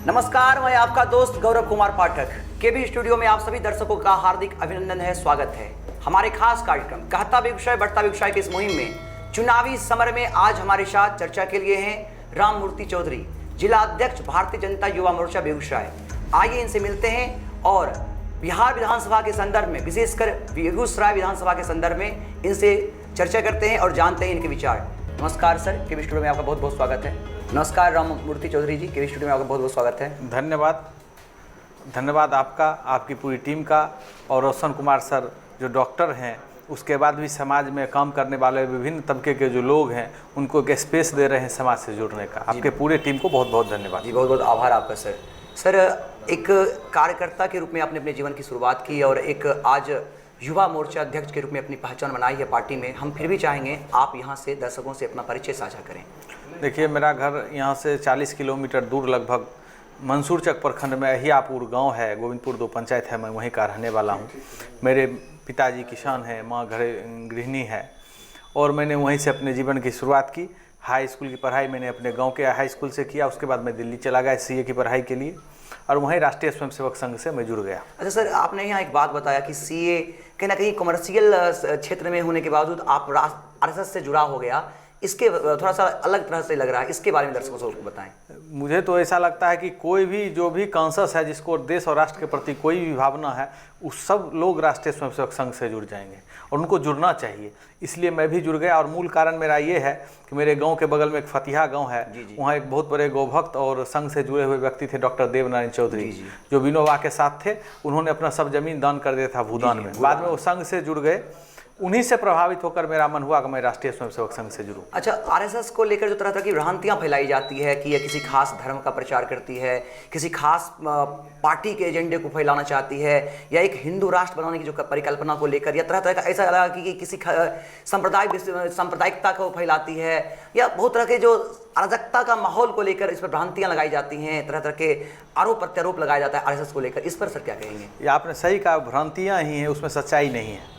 नमस्कार, मैं आपका दोस्त गौरव कुमार पाठक। केबी स्टूडियो में आप सभी दर्शकों का हार्दिक अभिनंदन है, स्वागत है। हमारे खास कार्यक्रम कहता बेगूसराय बढ़ता बेगूसराय के इस मुहिम में चुनावी समर में आज हमारे साथ चर्चा के लिए हैं राम मूर्ति चौधरी, जिला अध्यक्ष भारतीय जनता युवा मोर्चा बेगूसराय। आइए इनसे मिलते हैं और बिहार विधानसभा के संदर्भ में, विशेषकर बेगूसराय विधानसभा के संदर्भ में इनसे चर्चा करते हैं और जानते हैं इनके विचार। नमस्कार सर, केबी स्टूडियो में आपका बहुत बहुत स्वागत है। नमस्कार राम मूर्ति चौधरी जी, केबी स्टूडियो में आपका बहुत बहुत स्वागत है। धन्यवाद आपका, आपकी पूरी टीम का, और रोशन कुमार सर जो डॉक्टर हैं, उसके बाद भी समाज में काम करने वाले विभिन्न तबके के जो लोग हैं उनको एक स्पेस दे रहे हैं समाज से जुड़ने का। आपके पूरे टीम को बहुत बहुत धन्यवाद जी, बहुत बहुत आभार आपका सर। सर, एक कार्यकर्ता के रूप में आपने अपने जीवन की शुरुआत की और एक आज युवा मोर्चा अध्यक्ष के रूप में अपनी पहचान बनाई है पार्टी में। हम फिर भी चाहेंगे आप यहाँ से दर्शकों से अपना परिचय साझा करें। देखिए, मेरा घर यहाँ से 40 किलोमीटर दूर लगभग मंसूरचक प्रखंड में अहियापुर गांव है, गोविंदपुर 2 पंचायत है, मैं वहीं का रहने वाला हूँ। मेरे पिताजी किसान हैं, माँ गृहिणी है, और मैंने वहीं से अपने जीवन की शुरुआत की। हाई स्कूल की पढ़ाई मैंने अपने गांव के हाई स्कूल से किया। उसके बाद मैं दिल्ली चला गया सीए की पढ़ाई के लिए, और वहीं राष्ट्रीय स्वयंसेवक संघ से मैं जुड़ गया। अच्छा सर, आपने यहाँ एक बात बताया कि सीए कहीं ना कहीं कमर्शियल क्षेत्र में होने के बावजूद आप आरएसएस से जुड़ा हो गया, इसके थोड़ा सा अलग तरह से लग रहा है, इसके बारे में दर्शकों को बताएं। मुझे तो ऐसा लगता है कि कोई भी जो भी कॉन्शस है, जिसको देश और राष्ट्र के प्रति कोई भी भावना है, उस सब लोग राष्ट्रीय स्वयंसेवक संघ से जुड़ जाएंगे और उनको जुड़ना चाहिए। इसलिए मैं भी जुड़ गया, और मूल कारण मेरा ये है कि मेरे गांव के बगल में एक फतिहा गांव है, वहाँ एक बहुत बड़े गौभक्त और संघ से जुड़े हुए व्यक्ति थे, डॉक्टर देवनारायण चौधरी, जो विनोबा के साथ थे। उन्होंने अपना सब जमीन दान कर दिया था भूदान में। बाद में वो संघ से जुड़ गए। उन्हीं से प्रभावित होकर मेरा मन हुआ कि मैं राष्ट्रीय स्वयंसेवक संघ से जुड़ूं। अच्छा, आरएसएस को लेकर जो तरह तरह की भ्रांतियां फैलाई जाती है कि यह किसी खास धर्म का प्रचार करती है, किसी खास पार्टी के एजेंडे को फैलाना चाहती है, या एक हिंदू राष्ट्र बनाने की जो परिकल्पना को लेकर, या तरह तरह का ऐसा लगा कि किसी सांप्रदायिकता को फैलाती है, या बहुत तरह के जो अराजकता का माहौल को लेकर इस पर भ्रांतियां लगाई जाती हैं, तरह तरह के आरोप प्रत्यारोप लगाया जाता है आरएसएस को लेकर। इस पर सर क्या कहेंगे? ये आपने सही कहा, भ्रांतियाँ ही हैं, उसमें सच्चाई नहीं है।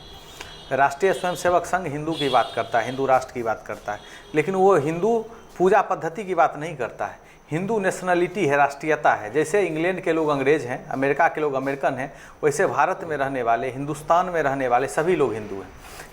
राष्ट्रीय स्वयंसेवक संघ हिंदू की बात करता है, हिंदू राष्ट्र की बात करता है, लेकिन वो हिंदू पूजा पद्धति की बात नहीं करता है। हिंदू नेशनलिटी है, राष्ट्रीयता है। जैसे इंग्लैंड के लोग अंग्रेज हैं, अमेरिका के लोग अमेरिकन हैं, वैसे भारत में रहने वाले, हिंदुस्तान में रहने वाले सभी लोग हिंदू हैं।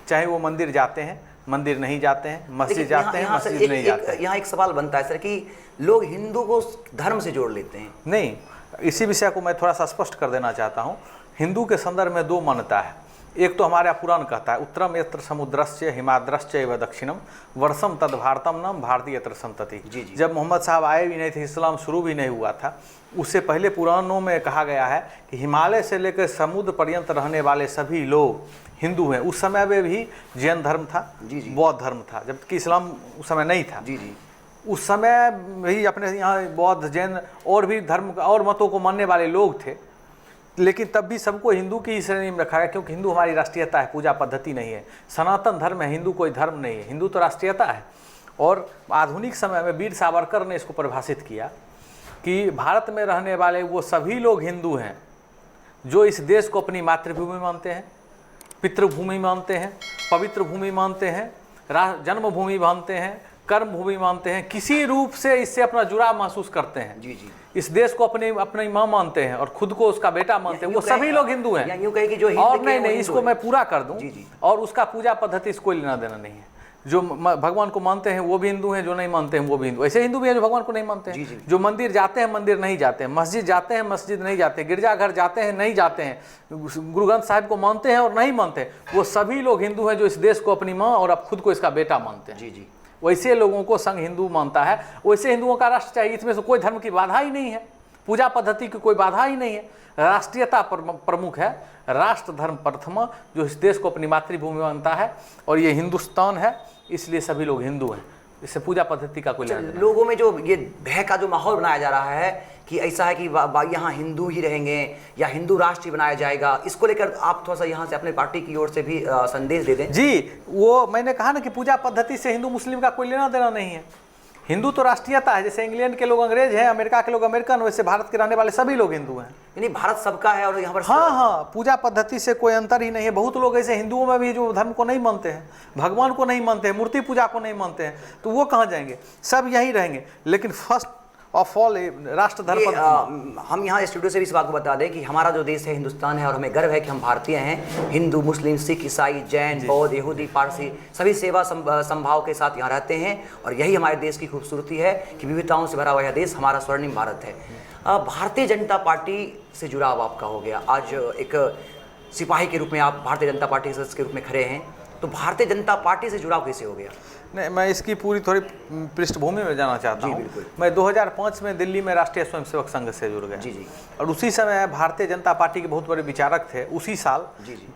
चाहे वो मंदिर जाते हैं, मंदिर नहीं जाते हैं, मस्जिद जाते हैं, मस्जिद नहीं जाते हैं। यहाँ एक सवाल बनता है सर कि लोग हिंदू को धर्म से जोड़ लेते हैं। नहीं, इसी विषय को मैं थोड़ा सा स्पष्ट कर देना चाहता हूँ। हिंदू के संदर्भ में 2 मान्यता है। एक तो हमारा पुराण कहता है, उत्तरम यत्र समुद्रस्य हिमाद्रश्च एव दक्षिणम वर्षम तद भारतम नाम भारतीय यत्र संतति। जब मोहम्मद साहब आए भी नहीं थे, इस्लाम शुरू भी नहीं हुआ था, उससे पहले पुराणों में कहा गया है कि हिमालय से लेकर समुद्र पर्यंत रहने वाले सभी लोग हिंदू हैं। उस समय में भी जैन धर्म था, बौद्ध धर्म था, जबकि इस्लाम उस समय नहीं था। उस समय भी अपने यहाँ बौद्ध, जैन और भी धर्म और मतों को मानने वाले लोग थे, लेकिन तब भी सबको हिंदू की श्रेणी में रखा गया, क्योंकि हिंदू हमारी राष्ट्रीयता है, पूजा पद्धति नहीं है। सनातन धर्म है, हिंदू कोई धर्म नहीं है, हिंदू तो राष्ट्रीयता है। और आधुनिक समय में वीर सावरकर ने इसको परिभाषित किया कि भारत में रहने वाले वो सभी लोग हिंदू हैं जो इस देश को अपनी मातृभूमि मानते हैं, पितृभूमि मानते हैं, पवित्र भूमि मानते हैं, जन्मभूमि मानते हैं, कर्म भूमि मानते हैं, किसी रूप से इससे अपना जुड़ाव महसूस करते हैं। इस देश को अपनी माँ मानते हैं और खुद को उसका बेटा मानते हैं। वो सभी लोग हिंदू हैं। यूं कहे कि जो और नहीं, इसको मैं पूरा कर दूं, और उसका पूजा पद्धति से कोई लेना देना नहीं है। जो भगवान को मानते हैं वो भी हिंदू हैं, जो नहीं मानते हैं वो भी हिंदू। ऐसे हिंदू भी हैं जो भगवान को नहीं मानते हैं। जो मंदिर जाते हैं, मंदिर नहीं जाते हैं, मस्जिद जाते हैं, मस्जिद नहीं जाते, गिरजाघर जाते हैं, नहीं जाते हैं, गुरु ग्रंथ साहिब को मानते हैं और नहीं मानते, वो सभी लोग हिंदू हैं जो इस देश को अपनी माँ और अब खुद को इसका बेटा मानते हैं। वैसे लोगों को संघ हिंदू मानता है, वैसे हिंदुओं का राष्ट्र चाहिए। इसमें से कोई धर्म की बाधा ही नहीं है, पूजा पद्धति की कोई बाधा ही नहीं है। राष्ट्रीयता प्रमुख है, राष्ट्र धर्म प्रथम, जो इस देश को अपनी मातृभूमि मानता है, और ये हिंदुस्तान है, इसलिए सभी लोग हिंदू हैं। इससे पूजा पद्धति का कोई लेना। लोगों में जो ये भय का जो माहौल बनाया जा रहा है कि ऐसा है कि यहाँ हिंदू ही रहेंगे या हिंदू राष्ट्र ही बनाया जाएगा, इसको लेकर आप थोड़ा सा यहाँ से अपने पार्टी की ओर से भी संदेश दे दें। जी, वो मैंने कहा ना कि पूजा पद्धति से हिंदू मुस्लिम का कोई लेना देना नहीं है। हिंदू तो राष्ट्रीयता है। जैसे इंग्लैंड के लोग अंग्रेज हैं, अमेरिका के लोग अमेरिकन, वैसे भारत के रहने वाले सभी लोग हिंदू हैं। यानी भारत सबका है और यहाँ पर हाँ, पूजा पद्धति से कोई अंतर ही नहीं है। बहुत लोग ऐसे हिंदुओं में भी जो धर्म को नहीं मानते हैं, भगवान को नहीं मानते हैं, मूर्ति पूजा को नहीं मानते हैं, तो वो कहाँ जाएंगे? सब यहीं रहेंगे। लेकिन फर्स्ट ऑफ ऑल राष्ट्र धर्म पर। हम यहाँ स्टूडियो से भी इस बात को बता दें कि हमारा जो देश है हिंदुस्तान है और हमें गर्व है कि हम भारतीय हैं। हिंदू, मुस्लिम, सिख, ईसाई, जैन, बौद्ध, यहूदी, पारसी सभी सेवा संभाव के साथ यहाँ रहते हैं और यही हमारे देश की खूबसूरती है कि विविधताओं से भरा हुआ यह देश हमारा स्वर्णिम भारत है। भारतीय जनता पार्टी से जुड़ाव आपका हो गया, आज एक सिपाही के रूप में आप भारतीय जनता पार्टी के सदस्य के रूप में खड़े हैं, तो भारतीय जनता पार्टी से जुड़ाव कैसे हो गया? नहीं, मैं इसकी पूरी थोड़ी पृष्ठभूमि में जाना चाहता हूँ। बिल्कुल। मैं 2005 में दिल्ली में राष्ट्रीय स्वयंसेवक संघ से जुड़ गया। जी। और उसी समय भारतीय जनता पार्टी के बहुत बड़े विचारक थे। उसी साल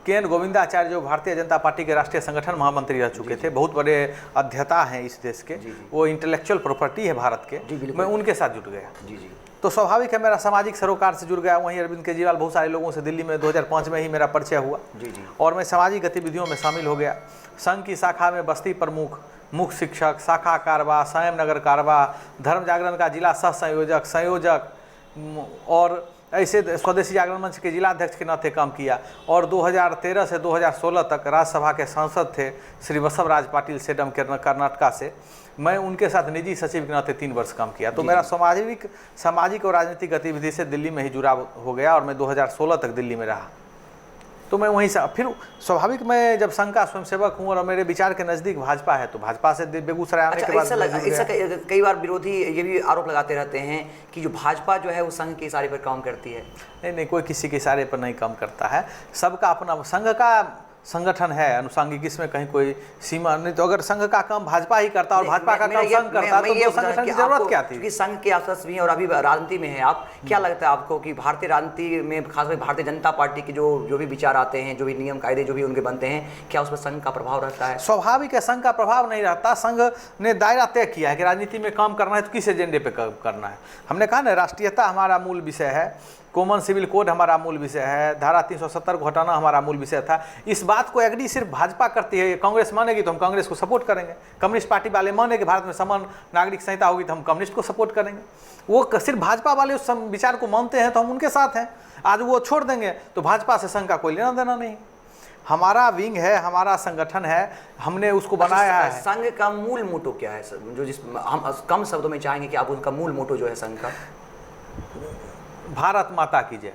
के.एन. गोविंदाचार्य जो भारतीय जनता पार्टी के राष्ट्रीय संगठन महामंत्री रह चुके थे, बहुत बड़े अध्येता हैं इस देश के, वो इंटेलेक्चुअल प्रॉपर्टी है भारत के, मैं उनके साथ जुट गया। तो स्वाभाविक है मेरा सामाजिक सरोकार से जुड़ गया। वहीं अरविंद केजरीवाल बहुत सारे लोगों से दिल्ली में 2005 में ही मेरा परिचय हुआ और मैं सामाजिक गतिविधियों में शामिल हो गया। संघ की शाखा में बस्ती प्रमुख, मुख्य शिक्षक, शाखा कारवा, संयम नगर कारवा, धर्म जागरण का जिला सह संयोजक और ऐसे स्वदेशी जागरण मंच के जिलाध्यक्ष के नाते काम किया। और 2013 से 2016 तक राज्यसभा के सांसद थे श्री बसवराज पाटिल सेडम कर्नाटका से। मैं उनके साथ निजी सचिव के नाते 3 वर्ष काम किया। तो मेरा सामाजिक और राजनीतिक गतिविधि से दिल्ली में ही जुड़ाव हो गया और मैं 2016 तक दिल्ली में रहा। तो मैं वहीं से फिर स्वाभाविक मैं जब संघ का स्वयंसेवक हूँ और मेरे विचार के नज़दीक भाजपा है तो भाजपा से बेगूसराय आने के बाद ऐसा कई बार विरोधी ये भी आरोप लगाते रहते हैं कि जो भाजपा जो है वो संघ के इशारे पर काम करती है। नहीं, कोई किसी के इशारे पर नहीं काम करता है। सबका अपना संघ का संगठन है अनुसांगिक, इसमें कहीं कोई सीमा नहीं। तो अगर संघ का काम भाजपा ही करता और भाजपा का काम संघ करता तो संगठन की जरूरत क्या थी? क्योंकि संघ के आसपास भी हैं और अभी राजनीति में है आप, क्या लगता है आपको कि भारतीय राजनीति में खासकर भारतीय जनता पार्टी के जो भी विचार आते हैं, जो भी नियम कायदे जो भी उनके बनते हैं, क्या उस पर संघ का प्रभाव रहता है? स्वाभाविक है, संघ का प्रभाव नहीं रहता। संघ ने दायरा तय किया है कि राजनीति में काम करना है तो किस एजेंडे पे करना है। हमने कहा ना, राष्ट्रीयता हमारा मूल विषय है, कॉमन सिविल कोड हमारा मूल विषय है, धारा 370 को हटाना हमारा मूल विषय था। इस बात को एग्री सिर्फ भाजपा करती है। कांग्रेस मानेगी तो हम कांग्रेस को सपोर्ट करेंगे, कम्युनिस्ट पार्टी वाले माने कि भारत में समान नागरिक संहिता होगी तो हम कम्युनिस्ट को सपोर्ट करेंगे। वो सिर्फ भाजपा वाले उस विचार को मानते हैं तो हम उनके साथ हैं। आज वो छोड़ देंगे तो भाजपा से संघ का कोई लेना देना नहीं। हमारा विंग है, हमारा संगठन है, हमने उसको बनाया है। संघ का मूल मोटो क्या है सर, जो हम कम शब्दों में चाहेंगे कि आप उनका मूल मोटो जो है संघ का? भारत माता की जय।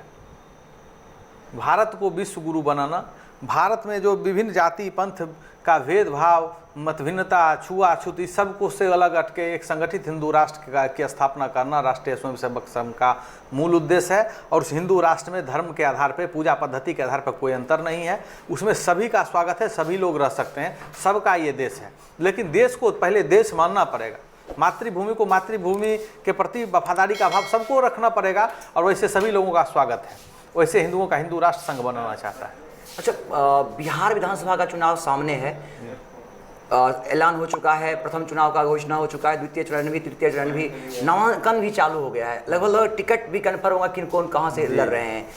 भारत को विश्व गुरु बनाना, भारत में जो विभिन्न जाति पंथ का भेदभाव, मतभिन्नता, छुआछूत, इस सब को से अलग हट के एक संगठित हिंदू राष्ट्र की स्थापना करना राष्ट्रीय स्वयंसेवक संघ का मूल उद्देश्य है। और उस हिंदू राष्ट्र में धर्म के आधार पर, पूजा पद्धति के आधार पर कोई अंतर नहीं है। उसमें सभी का स्वागत है, सभी लोग रह सकते हैं, सबका ये देश है। लेकिन देश को पहले देश मानना पड़ेगा। मातृभूमि को मातृभूमि के प्रति वफादारी का भाव सबको रखना पड़ेगा और वैसे सभी लोगों का स्वागत है। वैसे हिंदुओं का हिंदू राष्ट्र संघ बनाना चाहता है। अच्छा, बिहार विधानसभा का चुनाव सामने है, ऐलान हो चुका है, प्रथम चुनाव का घोषणा हो चुका है, द्वितीय चरण भी, तृतीय चरण भी, नामांकन भी चालू हो गया है, लगभग टिकट भी कन्फर्म होगा कि कौन कहाँ से लड़ रहे हैं।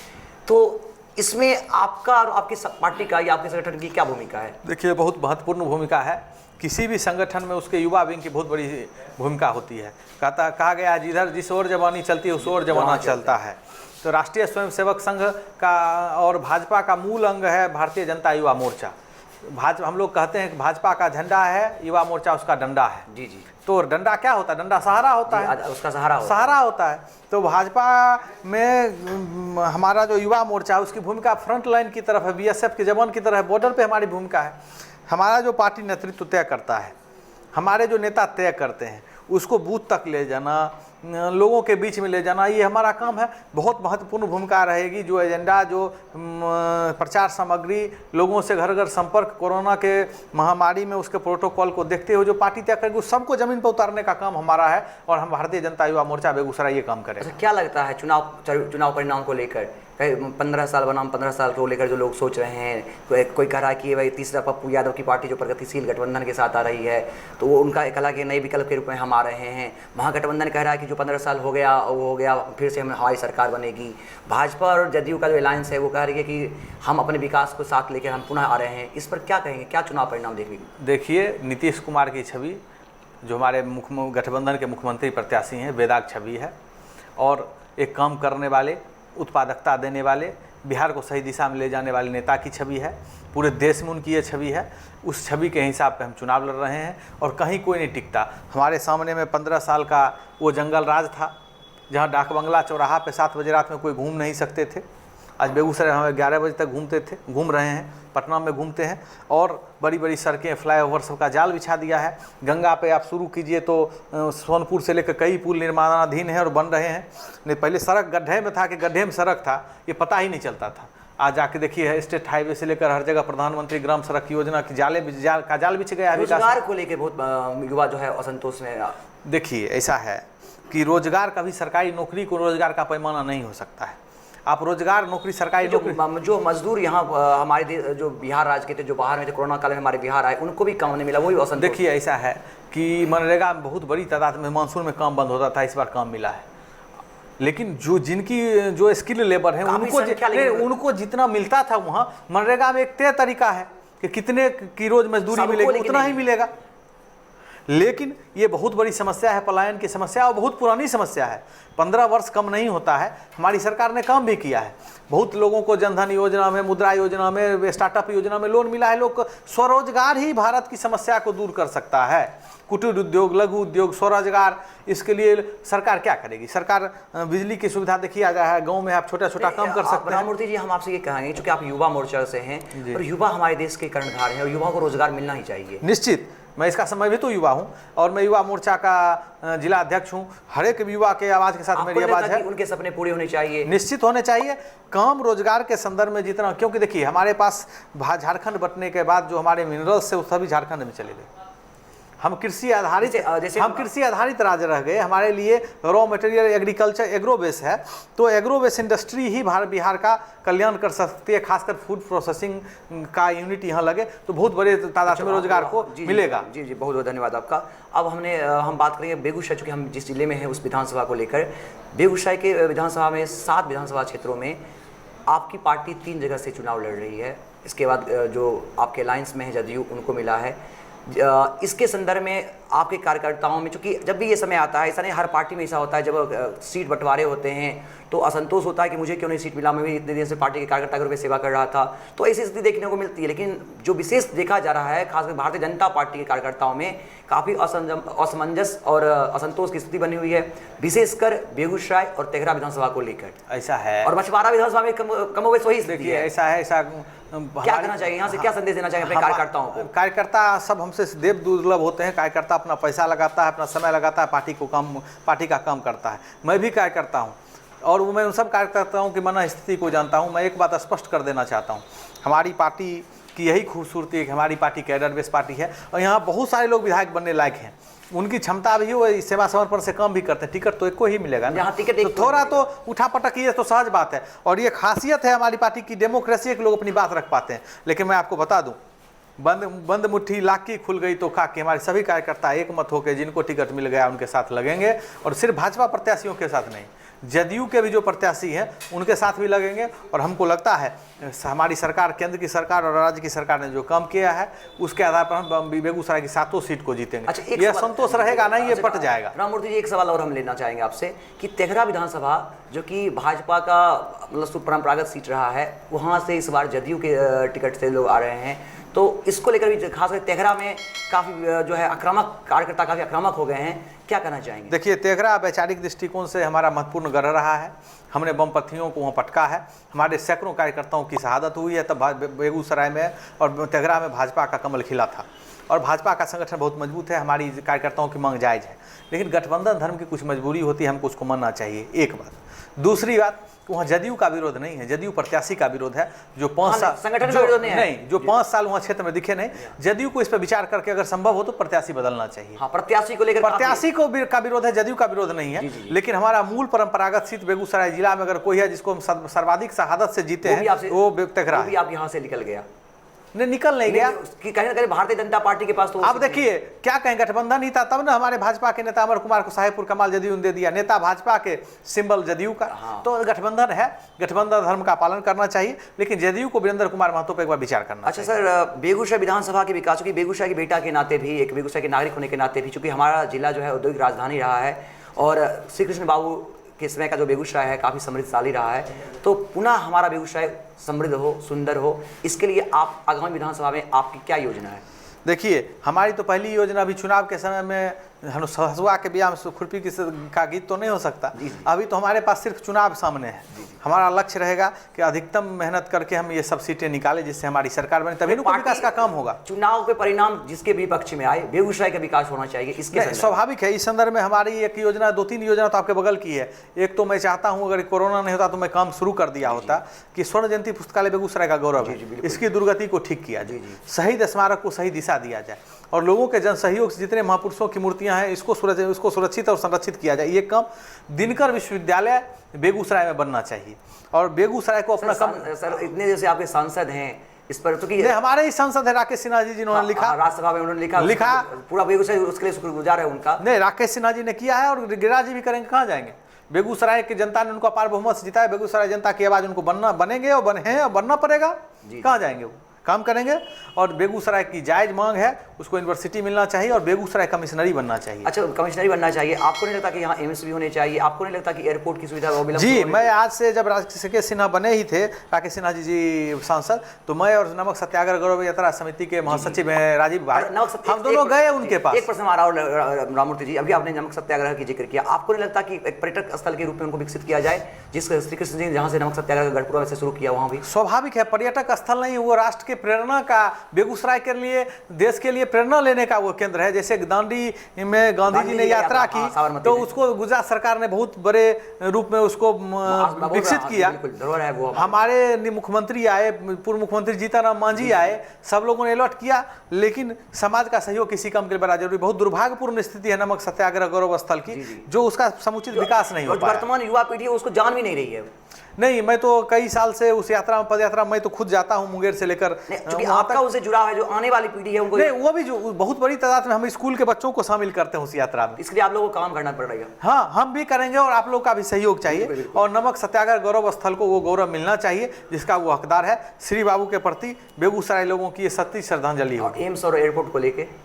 तो इसमें आपका और आपकी पार्टी का या आपके संगठन की क्या भूमिका है? देखिए, बहुत महत्वपूर्ण भूमिका है। किसी भी संगठन में उसके युवा विंग की बहुत बड़ी भूमिका होती है। कहा गया है, जिधर जिस ओर जवानी चलती है उस ओर जमाना चलता है। तो राष्ट्रीय स्वयंसेवक संघ का और भाजपा का मूल अंग है भारतीय जनता युवा मोर्चा। हम लोग कहते हैं कि भाजपा का झंडा है, युवा मोर्चा उसका डंडा है। जी। तो डंडा क्या होता है? डंडा सहारा होता है, उसका सहारा होता है। तो भाजपा में हमारा जो युवा मोर्चा है उसकी भूमिका फ्रंट लाइन की तरफ है, BSF के जवान की तरह है, बॉर्डर पे हमारी भूमिका है। हमारा जो पार्टी नेतृत्व तय करता है, हमारे जो नेता तय करते हैं, उसको बूथ तक ले जाना, लोगों के बीच में ले जाना, ये हमारा काम है। बहुत महत्वपूर्ण भूमिका रहेगी। जो एजेंडा, जो प्रचार सामग्री, लोगों से घर घर संपर्क, कोरोना के महामारी में उसके प्रोटोकॉल को देखते हुए जो पार्टी तय करेगी उस सबको जमीन पर उतारने का काम हमारा है और हम भारतीय जनता युवा मोर्चा बेगूसराय ये काम करें। अच्छा, क्या लगता है चुनाव परिणाम को लेकर? 15 साल बनाम 15 साल को लेकर जो लोग सोच रहे हैं, कोई कह रहा है कि भाई तीसरा पप्पू यादव की पार्टी जो प्रगतिशील गठबंधन के साथ आ रही है तो वो उनका एक अलग नए विकल्प के रूप में हम आ रहे हैं। महागठबंधन कह रहा है कि जो 15 साल हो गया वो हो गया, फिर से हमारी सरकार बनेगी। भाजपा और जदयू का जो अलायंस है वो कह रही है कि हम अपने विकास को साथ लेकर हम पुनः आ रहे हैं। इस पर क्या कहेंगे, क्या चुनाव परिणाम देखेंगे? देखिए, नीतीश कुमार की छवि जो हमारे गठबंधन के मुख्यमंत्री प्रत्याशी हैं, बेदाग छवि है और एक काम करने वाले, उत्पादकता देने वाले, बिहार को सही दिशा में ले जाने वाले नेता की छवि है। पूरे देश में उनकी ये छवि है। उस छवि के हिसाब पे हम चुनाव लड़ रहे हैं और कहीं कोई नहीं टिकता। हमारे सामने में 15 साल का वो जंगल राज था, जहाँ डाक बंगला चौराहा पे 7 बजे रात में कोई घूम नहीं सकते थे। आज बेगूसराय हमें 11 बजे तक घूम रहे हैं, पटना में घूमते हैं, और बड़ी बड़ी सड़कें, फ्लाईओवर सब का जाल बिछा दिया है। गंगा पे आप शुरू कीजिए तो सोनपुर से लेकर कई पुल निर्माणाधीन हैं और बन रहे हैं। नहीं, पहले सड़क गड्ढे में था कि गड्ढे में सड़क था, ये पता ही नहीं चलता था। आज जाके देखिए, स्टेट हाईवे से लेकर हर जगह प्रधानमंत्री ग्राम सड़क योजना की जाल बिछ गया है। रोजगार को लेकर बहुत युवा जो है असंतोष में। देखिए, ऐसा है कि रोजगार का भी, सरकारी नौकरी को रोजगार का पैमाना नहीं हो सकता है। आप रोजगार, नौकरी, सरकारी नौकरी, जो मजदूर यहाँ हमारे जो बिहार राज्य के थे, जो बाहर में थे, कोरोना काल में हमारे बिहार आए, उनको भी काम नहीं मिला, वही असंतोष। देखिए, ऐसा है कि मनरेगा में बहुत बड़ी तादाद में मानसून में काम बंद होता था, इस बार काम मिला है। लेकिन जो स्किल लेबर है उनको जितना मिलता था वहाँ मनरेगा में एक तय तरीका है कि कितने की रोज मजदूरी मिलेगी, उतना ही मिलेगा। लेकिन ये बहुत बड़ी समस्या है, पलायन की समस्या, और बहुत पुरानी समस्या है। 15 वर्ष कम नहीं होता है। हमारी सरकार ने काम भी किया है। बहुत लोगों को जनधन योजना में, मुद्रा योजना में, स्टार्टअप योजना में लोन मिला है। लोग स्वरोजगार ही भारत की समस्या को दूर कर सकता है। कुटीर उद्योग, लघु उद्योग, स्वरोजगार, इसके लिए सरकार क्या करेगी? सरकार बिजली की सुविधा देखिए, आ जाए गाँव में आप छोटा छोटा काम कर सकते हैं। मूर्ति जी, हम आपसे ये कहेंगे, चूंकि आप युवा मोर्चा से हैं और युवा हमारे देश के कर्णधार हैं और युवा को रोजगार मिलना ही चाहिए। निश्चित, मैं इसका समय भी तो युवा हूं और मैं युवा मोर्चा का जिला अध्यक्ष हूं। हर एक युवा के आवाज के साथ मेरी आवाज है। उनके सपने पूरे होने चाहिए, निश्चित होने चाहिए। काम रोजगार के संदर्भ में जितना, क्योंकि देखिए, हमारे पास झारखंड बंटने के बाद जो हमारे मिनरल्स है वो सभी झारखंड में चले गए। हम कृषि आधारित, हम कृषि आधारित राज्य रह गए। हमारे लिए raw material, agriculture, agro base है। तो एग्रो बेस इंडस्ट्री ही बिहार का कल्याण कर सकती है। खासकर फूड प्रोसेसिंग का यूनिट यहाँ लगे तो बहुत बड़े तादाद में रोजगार को मिलेगा। जी जी, बहुत बहुत धन्यवाद आपका। अब हम बात करेंगे बेगूसराय, चूँकि हम जिस जिले में हैं उस विधानसभा को लेकर। बेगूसराय के विधानसभा में 7 विधानसभा क्षेत्रों में आपकी पार्टी 3 जगह से चुनाव लड़ रही है। इसके बाद जो आपके अलायंस में है जदयू, उनको मिला है। इसके संदर्भ में आपके कार्यकर्ताओं में, चूंकि जब भी ये समय आता है, ऐसा नहीं हर पार्टी में ऐसा होता है, जब सीट बंटवारे होते हैं तो असंतोष होता है कि मुझे क्यों नहीं सीट मिला, मैं भी इतने दिन से पार्टी के कार्यकर्ता के रूप में सेवा कर रहा था। तो ऐसी स्थिति देखने को मिलती है। लेकिन जो विशेष देखा जा रहा है, खासकर भारतीय जनता पार्टी के कार्यकर्ताओं में काफ़ी असमंजस और असंतोष की स्थिति बनी हुई है, विशेषकर बेगूसराय और तेघरा विधानसभा को लेकर। ऐसा है। और मछुआरा विधानसभा में कमोबेश वही स्थिति है। ऐसा है। ऐसा क्या करना चाहिए, यहाँ से क्या संदेश देना चाहिए अपने कार्यकर्ताओं को? कार्यकर्ता सब हमसे देव दुर्लभ होते हैं। कार्यकर्ता अपना पैसा लगाता है, अपना समय लगाता है, पार्टी का काम करता है। मैं भी कार्यकर्ता हूँ और मैं उन सब कार्यकर्ताओं की मन स्थिति को जानता हूँ। मैं एक बात स्पष्ट कर देना चाहता हूँ, हमारी पार्टी की यही खूबसूरती है कि हमारी पार्टी कैडर बेस पार्टी है और यहाँ बहुत सारे लोग विधायक बनने लायक हैं। उनकी क्षमता भी वो सेवा समर्पण से काम भी करते हैं। टिकट तो एक को ही मिलेगा ना, टिकट तो थोड़ा तो उठा पटक, ये तो सहज बात है। और ये खासियत है हमारी पार्टी की, डेमोक्रेसी के लोग अपनी बात रख पाते हैं। लेकिन मैं आपको बता दूं, बंद मुट्ठी लाकी खुल गई तो खाकी। हमारे सभी कार्यकर्ता एक मत होकर जिनको टिकट मिल गया उनके साथ लगेंगे, और सिर्फ भाजपा प्रत्याशियों के साथ नहीं, जदयू के भी जो प्रत्याशी हैं उनके साथ भी लगेंगे। और हमको लगता है हमारी सरकार, केंद्र की सरकार और राज्य की सरकार ने जो काम किया है उसके आधार पर हम बेगूसराय की 7 सीट को जीतेंगे। अच्छा, यह संतोष रहेगा नहीं, ये पट जाएगा। राममूर्ति जी, एक सवाल और हम लेना चाहेंगे आपसे कि तेघरा विधानसभा जो कि भाजपा का मतलब परंपरागत सीट रहा है, वहाँ से इस बार जदयू के टिकट से लोग आ रहे हैं, तो इसको लेकर भी खासकर तेघरा में काफ़ी जो है आक्रामक कार्यकर्ता काफ़ी आक्रामक हो गए हैं, क्या कहना चाहेंगे? देखिए, तेघरा वैचारिक दृष्टिकोण से हमारा महत्वपूर्ण गढ़ रहा है। हमने बमपंथियों को वहाँ पटका है। हमारे सैकड़ों कार्यकर्ताओं की शहादत हुई है तब बेगूसराय में, और तेघरा में भाजपा का कमल खिला था। और भाजपा का संगठन बहुत मजबूत है। हमारी कार्यकर्ताओं की मांग जायज़ है, लेकिन गठबंधन धर्म की कुछ मजबूरी होती है, हमको उसको मानना चाहिए, एक बात। दूसरी बात, वहाँ जदयू का विरोध नहीं है, जदयू प्रत्याशी का विरोध है। जो 5 साल संगठन का विरोध नहीं, जो 5 साल वहाँ क्षेत्र में दिखे नहीं। जदयू को इस पर विचार करके अगर संभव हो तो प्रत्याशी बदलना चाहिए। हाँ, प्रत्याशी को लेकर प्रत्याशी का विरोध है, जदयू का विरोध नहीं है। लेकिन हमारा मूल परंपरागत सीट बेगूसराय जिला में अगर कोई है जिसको हम सर्वाधिक शहादत से जीते हैं, वो तेघरा है। आप यहाँ से निकल गया, निकल नहीं गया कि कहीं ना कहीं भारतीय जनता पार्टी के पास तो आप देखिए क्या कहें, गठबंधन ही था तब ना हमारे भाजपा के नेता अमर कुमार को साहेबपुर कमाल जदयू ने दे दिया, नेता भाजपा के, सिंबल जदयू का। तो गठबंधन है, गठबंधन धर्म का पालन करना चाहिए, लेकिन जदयू को वीरेंद्र कुमार महतो पर एक बार विचार करना। अच्छा सर, बेगूसराय विधानसभा के विकास की, बेगूसराय के बेटा के नाते भी, एक बेगूसराय के नागरिक होने के नाते भी, चूंकि हमारा जिला जो है औद्योगिक राजधानी रहा है और श्री कृष्ण बाबू के समय का जो बेगूसराय है काफ़ी समृद्धशाली रहा है, तो पुनः हमारा बेगूसराय समृद्ध हो, सुंदर हो, इसके लिए आप आगामी विधानसभा में आपकी क्या योजना है? देखिए, हमारी तो पहली योजना अभी चुनाव के समय में हसुआ के ब्याह में खुरपी का गीत तो नहीं हो सकता। अभी तो हमारे पास सिर्फ चुनाव सामने है। हमारा लक्ष्य रहेगा कि अधिकतम मेहनत करके हम ये सब सीटें निकालें जिससे हमारी सरकार बने, तभी तो विकास का काम होगा। चुनाव के परिणाम जिसके भी पक्ष में आए, बेगूसराय का विकास होना चाहिए, इसके स्वाभाविक है। इस संदर्भ में हमारी एक योजना, 2-3 योजना तो आपके बगल की है। एक तो मैं चाहता हूं अगर कोरोना नहीं होता तो मैं काम शुरू कर दिया होता कि स्वर्ण जयंती पुस्तकालय बेगूसराय का गौरव है, इसकी दुर्गति को ठीक किया जाए, शहीद स्मारक को सही दिशा दिया जाए और लोगों के जन सहयोग से जितने महापुरुषों की मूर्तियां हैं इसको सुरक्षित और संरक्षित किया जाए। ये काम दिनकर विश्वविद्यालय बेगूसराय में बनना चाहिए और बेगूसराय को अपना सर इतने जैसे आपके सांसद हैं इस पर, तो कि हमारे ही सांसद है राकेश सिन्हा जी, जिन्होंने लिखा, राज्यसभा में उन्होंने लिखा पूरा बेगूसराय उसके लिए शुक्रगुजार है उनका। नहीं, राकेश सिन्हा जी ने किया है और गिरिराज जी भी करेंगे, कहाँ जाएंगे। बेगूसराय की जनता ने उनको अपार बहुमत से जिताया, बेगूसराय जनता की आवाज उनको बनेंगे और बने हैं और बनना पड़ेगा, कहाँ जाएंगे वो, काम करेंगे। और बेगूसराय की जायज मांग है, उसको यूनिवर्सिटी मिलना चाहिए और बेगूसराय कमिश्नरी बनना चाहिए। अच्छा, कमिश्नरी बनना चाहिए। आपको नहीं लगता कि यहाँ एम्स भी होने चाहिए? आपको नहीं लगता कि एयरपोर्ट की सुविधा वो मिले? जी, मैं आज से जब राकेश सिन्हा बने ही थे, राकेश सिन्हा जी सांसद, तो मैं और नमक सत्याग्रह गौरव यात्रा समिति के महासचिव हैं राजीव भाई, हम दोनों गए उनके पास। एक प्रश्न आ रहा राममूर्ति जी, अभी आपने नमक सत्याग्रह की जिक्र किया, आपको नहीं लगता कि एक पर्यटक स्थल के रूप में उनको विकसित किया जाए, जिस श्री कृष्ण जी जहाँ से नमक सत्याग्रह गढ़पुरा से शुरू किया वहाँ भी? स्वाभाविक है, पर्यटक स्थल नहीं, वो राष्ट्र के प्रेरणा का, बेगूसराय के लिए, देश के लिए प्रेरणा लेने का वो केंद्र है। जैसे दांडी में गांधी जी ने यात्रा की तो उसको गुजरात सरकार ने बहुत बड़े रूप में उसको विकसित किया। हमारे मुख्यमंत्री आए, पूर्व मुख्यमंत्री जीतन राम मांझी आए, सब लोगों ने अलर्ट किया, लेकिन समाज का सहयोग किसी काम के लिए बड़ा जरूरी। बहुत दुर्भाग्यपूर्ण स्थिति है नमक सत्याग्रह गौरव स्थल की, जो उसका समुचित विकास नहीं हो पाया। वर्तमान युवा पीढ़ी उसको जान भी नहीं रही है। नहीं, मैं तो कई साल से उस यात्रा में, पद यात्रा मैं तो खुद जाता हूं मुंगेर से लेकर, क्योंकि आपका उससे जुड़ा है, जो आने वाली पीढ़ी है उनको नहीं, वो भी जो बहुत बड़ी तादाद में हम स्कूल के बच्चों को शामिल करते हैं उस यात्रा में। इसके लिए आप लोगों को काम करना पड़ेगा। हाँ, हम भी करेंगे और आप लोग का भी सहयोग चाहिए और नमक सत्याग्रह गौरव स्थल को वो गौरव मिलना चाहिए जिसका वो हकदार है। श्री बाबू के प्रति बेगूसराय लोगों की ये सच्ची श्रद्धांजलि होगी। एम्स और एयरपोर्ट को लेकर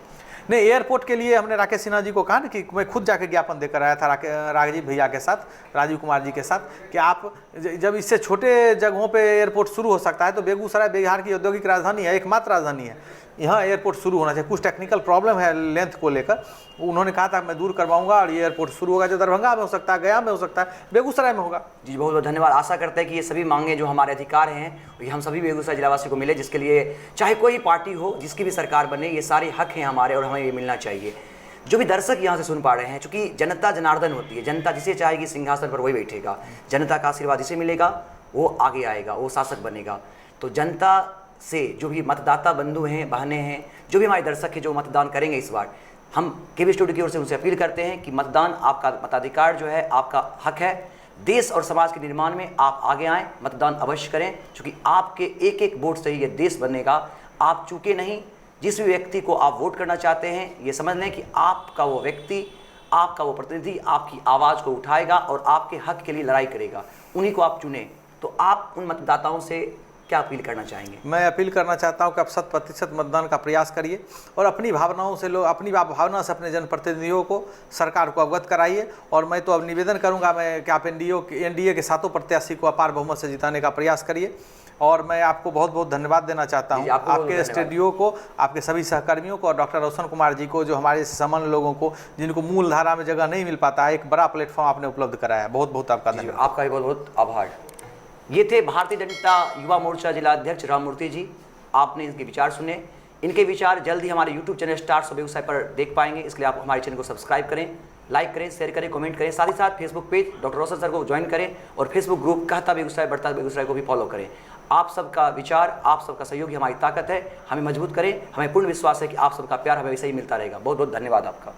नहीं, एयरपोर्ट के लिए हमने राकेश सिन्हा जी को कहा ना कि मैं खुद जाके ज्ञापन देकर आया था राजीव भैया के साथ, राजीव कुमार जी के साथ, कि आप जब इससे छोटे जगहों पे एयरपोर्ट शुरू हो सकता है तो बेगूसराय बिहार की औद्योगिक राजधानी है, एकमात्र राजधानी है, यहाँ एयरपोर्ट शुरू होना चाहिए। कुछ टेक्निकल प्रॉब्लम है लेंथ को लेकर, उन्होंने कहा था मैं दूर करवाऊंगा और ये एयरपोर्ट शुरू होगा, जो दरभंगा में हो सकता है, गया में हो सकता है, बेगूसराय में होगा। जी, बहुत बहुत धन्यवाद। आशा करते हैं कि ये सभी मांगे जो हमारे अधिकार हैं ये हम सभी बेगूसराय जिलावासी को मिले, जिसके लिए चाहे कोई पार्टी हो, जिसकी भी सरकार बने, ये सारे हक हैं हमारे और हमें ये मिलना चाहिए। जो भी दर्शक यहाँ से सुन पा रहे हैं, चूँकि जनता जनार्दन होती है, जनता जिसे चाहेगी सिंहासन पर वही बैठेगा, जनता का आशीर्वाद जिसे मिलेगा वो आगे आएगा, वो शासक बनेगा। तो जनता से जो भी मतदाता बंधु हैं, बहनें हैं, जो भी हमारे दर्शक हैं जो मतदान करेंगे इस बार, हम केबी स्टूडियो की ओर से उनसे अपील करते हैं कि मतदान आपका मताधिकार जो है, आपका हक है। देश और समाज के निर्माण में आप आगे आएँ, मतदान अवश्य करें, क्योंकि आपके एक एक वोट से ही ये देश बनेगा। आप चूके नहीं, जिस भी व्यक्ति को आप वोट करना चाहते हैं ये समझ लें कि आपका वो व्यक्ति, आपका वो प्रतिनिधि आपकी आवाज़ को उठाएगा और आपके हक के लिए लड़ाई करेगा। उन्हीं को आप चुने। तो आप उन मतदाताओं से क्या अपील करना चाहेंगे? मैं अपील करना चाहता हूं कि आप 100% मतदान का प्रयास करिए और अपनी भावनाओं से अपनी भावना से अपने जनप्रतिनिधियों को, सरकार को अवगत कराइए। और मैं तो अब निवेदन करूंगा कि आप एनडीए के सातों प्रत्याशी को अपार बहुमत से जिताने का प्रयास करिए। और मैं आपको बहुत बहुत धन्यवाद देना चाहता हूं, आपके स्टूडियो को, आपके सभी सहकर्मियों को और डॉक्टर रोशन कुमार जी को, जो हमारे सामान्य लोगों को जिनको मूल धारा में जगह नहीं मिल पाता है, एक बड़ा प्लेटफॉर्म आपने उपलब्ध कराया। बहुत बहुत आपका धन्यवाद। आपका भी बहुत बहुत आभार। ये थे भारतीय जनता युवा मोर्चा जिला अध्यक्ष राममूर्ति जी। आपने इनके विचार सुने। इनके विचार जल्द ही हमारे YouTube channel stars of Begusarai पर देख पाएंगे। इसलिए आप हमारे चैनल को सब्सक्राइब करें, लाइक करें, शेयर करें, कमेंट करें। साथ ही साथ फेसबुक पेज डॉक्टर रोशन सर को ज्वाइन करें और फेसबुक ग्रुप कहता बेगूसराय बढ़ता बेगूसराय को भी फॉलो करें। आप सबका विचार, आप सबका सहयोग ही हमारी ताकत है। हमें मजबूत करें। हमें पूर्ण विश्वास है कि आप सबका प्यार हमें वैसे ही मिलता रहेगा। बहुत बहुत धन्यवाद आपका।